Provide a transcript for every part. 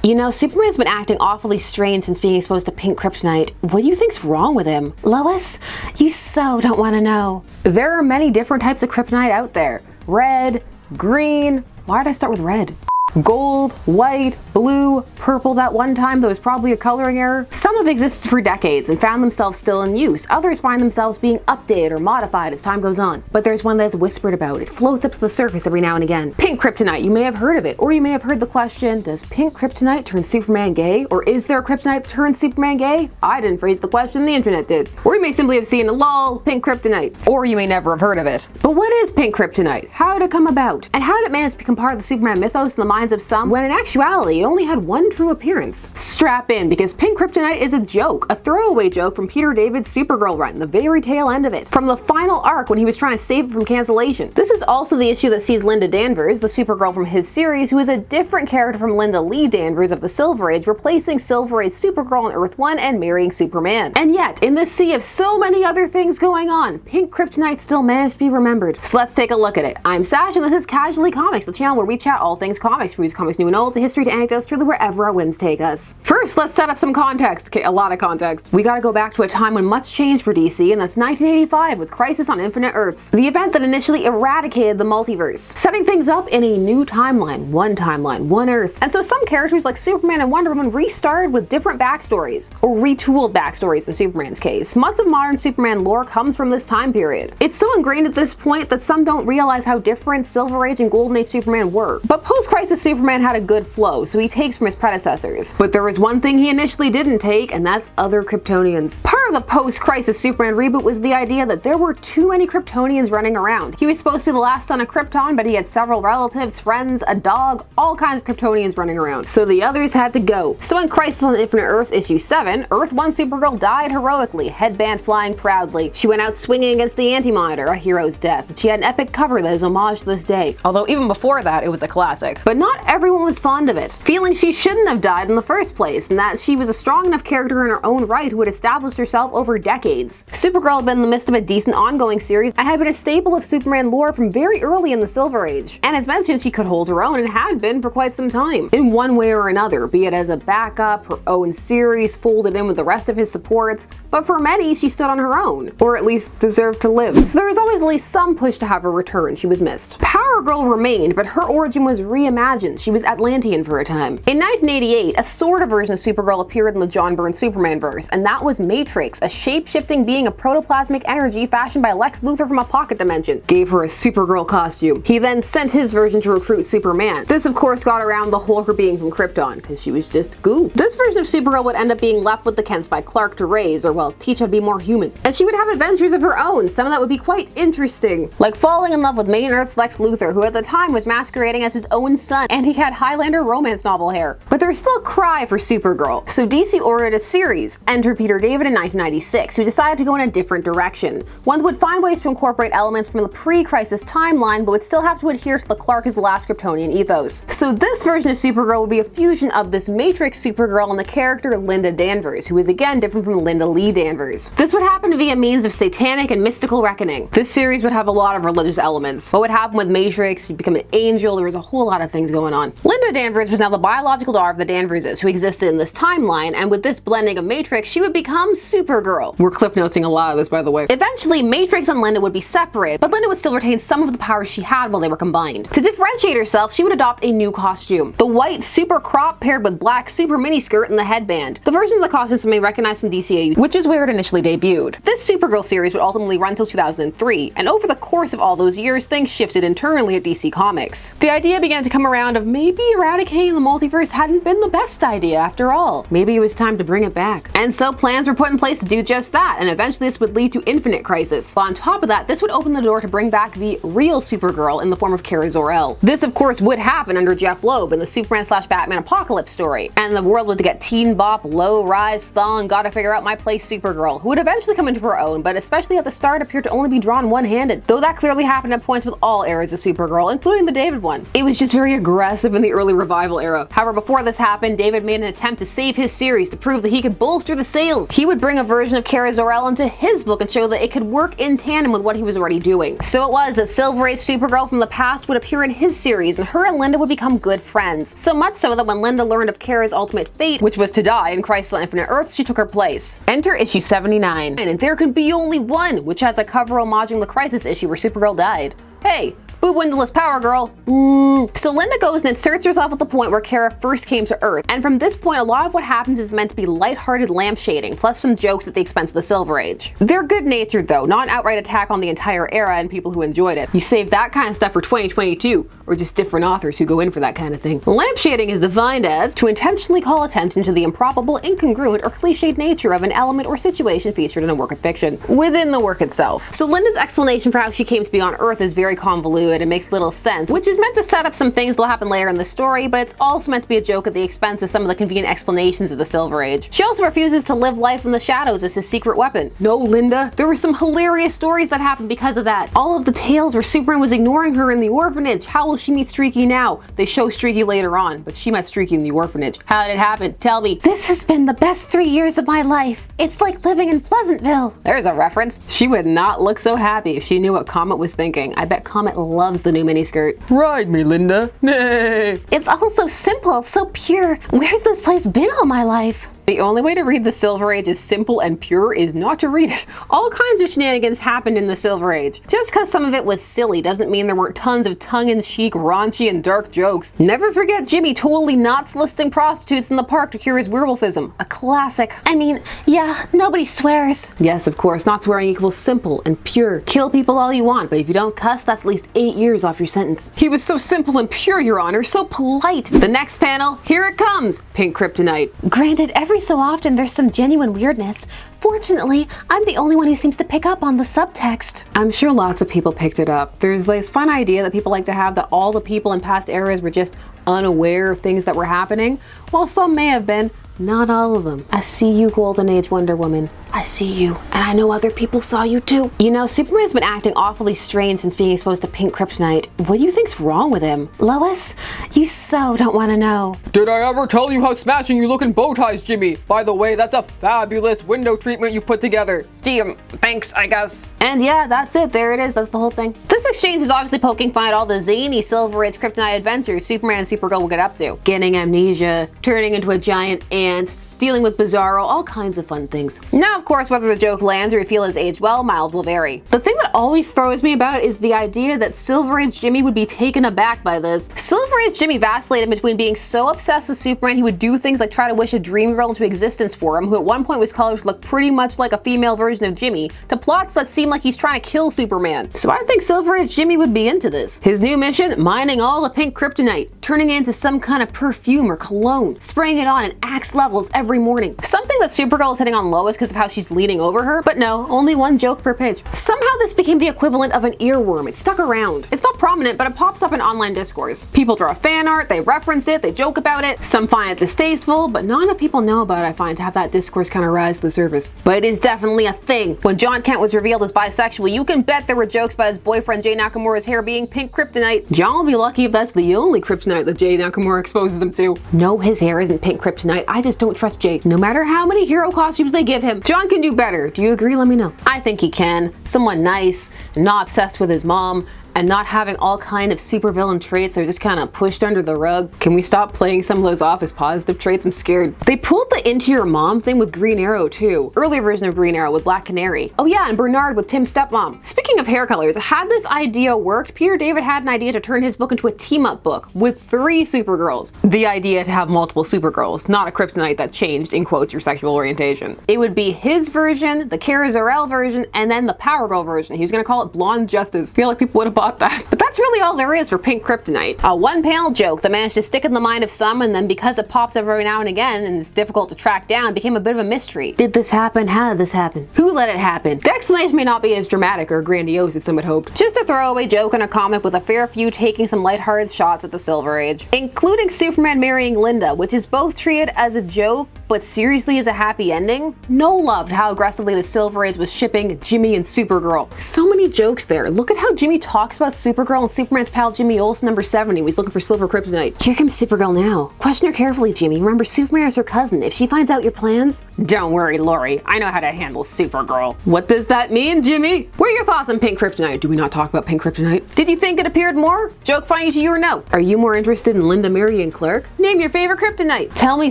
You know, Superman's been acting awfully strange since being exposed to pink kryptonite. What do you think's wrong with him? Lois, you so don't want to know. There are many different types of kryptonite out there. Red, green, why did I start with red? Gold, white, blue, purple that one time that was probably a coloring error. Some have existed for decades and found themselves still in use. Others find themselves being updated or modified as time goes on. But there's one that's whispered about. It floats up to the surface every now and again. Pink kryptonite, you may have heard of it, or you may have heard the question, does pink kryptonite turn Superman gay? Or is there a kryptonite that turns Superman gay? I didn't phrase the question, the internet did. Or you may simply have seen a lol, pink kryptonite. Or you may never have heard of it. But what is pink kryptonite? How did it come about? And how did it manage to become part of the Superman mythos in the minds of some, when in actuality it only had one true appearance? Strap in, because pink kryptonite is a joke, a throwaway joke from Peter David's Supergirl run, the very tail end of it, from the final arc when he was trying to save it from cancellation. This is also the issue that sees Linda Danvers, the Supergirl from his series, who is a different character from Linda Lee Danvers of the Silver Age, replacing Silver Age Supergirl on Earth 1 and marrying Superman. And yet, in this sea of so many other things going on, pink kryptonite still managed to be remembered. So let's take a look at it. I'm Sasha, and this is Casually Comics, the channel where we chat all things comics, reviews comics new and old, to history to anecdotes, truly wherever our whims take us. First, let's set up some context. Okay, a lot of context. We gotta go back to a time when much changed for DC, and that's 1985 with Crisis on Infinite Earths, the event that initially eradicated the multiverse, setting things up in a new timeline, one Earth. And so some characters like Superman and Wonder Woman restarted with different backstories, or retooled backstories in Superman's case. Much of modern Superman lore comes from this time period. It's so ingrained at this point that some don't realize how different Silver Age and Golden Age Superman were. But post-Crisis Superman had a good flow, so he takes from his predecessors. But there was one thing he initially didn't take, and that's other Kryptonians. Part of the post-Crisis Superman reboot was the idea that there were too many Kryptonians running around. He was supposed to be the last son of Krypton, but he had several relatives, friends, a dog, all kinds of Kryptonians running around. So the others had to go. So in Crisis on Infinite Earths issue 7, Earth 1 Supergirl died heroically, headband flying proudly. She went out swinging against the Anti-Monitor, a hero's death. But she had an epic cover that is homage to this day. Although even before that, it was a classic. But not everyone was fond of it, feeling she shouldn't have died in the first place, and that she was a strong enough character in her own right who had established herself over decades. Supergirl had been in the midst of a decent ongoing series and had been a staple of Superman lore from very early in the Silver Age. And as mentioned, she could hold her own and had been for quite some time, in one way or another, be it as a backup, her own series folded in with the rest of his supports, but for many she stood on her own, or at least deserved to live. So there was always at least some push to have her return. She was missed. Power Girl remained, but her origin was reimagined. She was Atlantean for a time. In 1988, a sort of version of Supergirl appeared in the John Byrne Superman verse, and that was Matrix, a shape-shifting being of protoplasmic energy fashioned by Lex Luthor from a pocket dimension. Gave her a Supergirl costume. He then sent his version to recruit Superman. This of course got around the whole her being from Krypton, because she was just goo. This version of Supergirl would end up being left with the Kents by Clark to raise, or well, teach how to be more human. And she would have adventures of her own, some of that would be quite interesting. Like falling in love with Main Earth's Lex Luthor, who at the time was masquerading as his own son, and he had Highlander romance novel hair. But there was still a cry for Supergirl, so DC ordered a series. Entered Peter David in 1996, who decided to go in a different direction. One that would find ways to incorporate elements from the pre-Crisis timeline, but would still have to adhere to the Clark is the last Kryptonian ethos. So this version of Supergirl would be a fusion of this Matrix Supergirl and the character Linda Danvers, who is again different from Linda Lee Danvers. This would happen via means of satanic and mystical reckoning. This series would have a lot of religious elements. What would happen with Matrix? She'd become an angel. There was a whole lot of things going on. Linda Danvers was now the biological daughter of the Danverses, who existed in this timeline, and with this blending of Matrix, she would become Supergirl. We're clip noting a lot of this, by the way. Eventually, Matrix and Linda would be separated, but Linda would still retain some of the powers she had while they were combined. To differentiate herself, she would adopt a new costume. The white super crop paired with black super mini skirt and the headband. The version of the costume some may recognize from DCAU, which is where it initially debuted. This Supergirl series would ultimately run until 2003, and over the course of all those years, things shifted internally at DC Comics. The idea began to come around of maybe eradicating the multiverse hadn't been the best idea after all. Maybe it was time to bring it back. And so plans were put in place to do just that, and eventually this would lead to Infinite Crisis. But on top of that, this would open the door to bring back the real Supergirl in the form of Kara Zor-El. This of course would happen under Jeff Loeb in the Superman/Batman Apocalypse story, and the world would get teen bop, low-rise, thong, gotta figure out my place Supergirl, who would eventually come into her own, but especially at the start appeared to only be drawn one-handed, though that clearly happened at points with all eras of Supergirl, including the David one. It was just very aggressive in the early revival era. However, before this happened, David made an attempt to save his series to prove that he could bolster the sales. He would bring a version of Kara Zor-El into his book and show that it could work in tandem with what he was already doing. So it was that Silver Age Supergirl from the past would appear in his series, and her and Linda would become good friends. So much so that when Linda learned of Kara's ultimate fate, which was to die in Crisis on Infinite Earths, she took her place. Enter issue 79. And There Can Be Only One, which has a cover homaging the Crisis issue where Supergirl died. Hey, boo windowless power girl. Ooh. So Linda goes and inserts herself at the point where Kara first came to Earth, and from this point a lot of what happens is meant to be lighthearted lampshading, plus some jokes at the expense of the Silver Age. They're good-natured though, not an outright attack on the entire era and people who enjoyed it. You save that kind of stuff for 2022, or just different authors who go in for that kind of thing. Lampshading is defined as to intentionally call attention to the improbable, incongruent, or cliched nature of an element or situation featured in a work of fiction, within the work itself. So Linda's explanation for how she came to be on Earth is very convoluted and makes little sense, which is meant to set up some things that'll happen later in the story, but it's also meant to be a joke at the expense of some of the convenient explanations of the Silver Age. She also refuses to live life in the shadows as his secret weapon. No, Linda, there were some hilarious stories that happened because of that. All of the tales where Superman was ignoring her in the orphanage. How will she meet Streaky now? They show Streaky later on, but she met Streaky in the orphanage. How did it happen? Tell me. This has been the best 3 years of my life. It's like living in Pleasantville. There's a reference. She would not look so happy if she knew what Comet was thinking. I bet Comet loves the new miniskirt. Ride me, Linda. Nay. It's all so simple, so pure. Where's this place been all my life? The only way to read the Silver Age as simple and pure is not to read it. All kinds of shenanigans happened in the Silver Age. Just because some of it was silly doesn't mean there weren't tons of tongue-in-cheek, raunchy, and dark jokes. Never forget Jimmy totally not soliciting prostitutes in the park to cure his werewolfism. A classic. I mean, yeah, nobody swears. Yes, of course, not swearing equals simple and pure. Kill people all you want, but if you don't cuss, that's at least 8 years off your sentence. He was so simple and pure, Your Honor, so polite. The next panel, here it comes, Pink Kryptonite. Granted, every so often there's some genuine weirdness. Fortunately, I'm the only one who seems to pick up on the subtext. I'm sure lots of people picked it up. There's this fun idea that people like to have that all the people in past eras were just unaware of things that were happening. While some may have been, not all of them. I see you, Golden Age Wonder Woman. I see you, and I know other people saw you too. You know, Superman's been acting awfully strange since being exposed to Pink Kryptonite. What do you think's wrong with him? Lois, you so don't want to know. Did I ever tell you how smashing you look in bow ties, Jimmy? By the way, that's a fabulous window treatment you put together. Damn, thanks, I guess. And yeah, that's it. There it is. That's the whole thing. This exchange is obviously poking fun at all the zany Silver Age Kryptonite adventures Superman and Supergirl will get up to. Getting amnesia, turning into a giant ant, dealing with Bizarro, all kinds of fun things. Now, of course, whether the joke lands or you feel it's aged well, miles will vary. The thing that always throws me about is the idea that Silver Age Jimmy would be taken aback by this. Silver Age Jimmy vacillated between being so obsessed with Superman he would do things like try to wish a dream girl into existence for him, who at one point was colored to look pretty much like a female version of Jimmy, to plots that seem like he's trying to kill Superman. So I think Silver Age Jimmy would be into this. His new mission? Mining all the Pink Kryptonite, turning it into some kind of perfume or cologne, spraying it on at axe levels every morning. Something that Supergirl is hitting on Lois because of how she's leaning over her, but no, only one joke per page. Somehow this became the equivalent of an earworm. It stuck around. It's not prominent, but it pops up in online discourse. People draw fan art, they reference it, they joke about it. Some find it distasteful, but not enough people know about it, I find, to have that discourse kind of rise to the surface. But it is definitely a thing. When John Kent was revealed as bisexual, you can bet there were jokes about his boyfriend Jay Nakamura's hair being pink kryptonite. John will be lucky if that's the only kryptonite that Jay Nakamura exposes him to. No, his hair isn't pink kryptonite. I just don't trust Jay. No matter how many hero costumes they give him, John can do better. Do you agree? Let me know. I think he can. Someone nice, not obsessed with his mom, and not having all kind of supervillain traits that are just kind of pushed under the rug. Can we stop playing some of those off as positive traits? I'm scared. They pulled the into your mom thing with Green Arrow too. Earlier version of Green Arrow with Black Canary. Oh yeah, and Bernard with Tim's stepmom. Speaking of hair colors, had this idea worked, Peter David had an idea to turn his book into a team-up book with 3 Supergirls. The idea to have multiple Supergirls, not a kryptonite that changed, in quotes, your sexual orientation. It would be his version, the Kara Zor-El version, and then the Power Girl version. He was gonna call it Blonde Justice. I feel like people would have bought that. But that's really all there is for Pink Kryptonite. A one-panel joke that managed to stick in the mind of some, and then because it pops up every now and again and is difficult to track down, became a bit of a mystery. Did this happen? How did this happen? Who let it happen? The explanation may not be as dramatic or grandiose as some had hoped. Just a throwaway joke in a comic with a fair few taking some lighthearted shots at the Silver Age, including Superman marrying Linda, which is both treated as a joke but seriously as a happy ending. No loved how aggressively the Silver Age was shipping Jimmy and Supergirl. So many jokes there. Look at how Jimmy talks talks about Supergirl and Superman's pal Jimmy Olsen, number 70. He's looking for silver kryptonite. Here comes Supergirl now. Question her carefully, Jimmy. Remember, Superman is her cousin. If she finds out your plans... Don't worry, Lori. I know how to handle Supergirl. What does that mean, Jimmy? What are your thoughts on Pink Kryptonite? Do we not talk about Pink Kryptonite? Did you think it appeared more? Joke funny to you or no? Are you more interested in Linda, Mary, and Clark? Name your favorite kryptonite. Tell me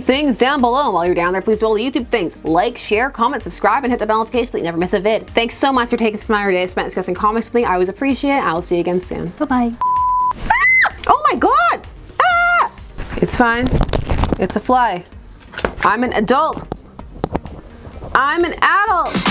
things down below. While you're down there, please do all the YouTube things. Like, share, comment, subscribe, and hit the bell notification so you never miss a vid. Thanks so much for taking some of your day spent discussing comics with me. I always appreciate it. I will see you again soon. Bye-bye. Ah! Oh my god! Ah! It's fine. It's a fly. I'm an adult. I'm an adult.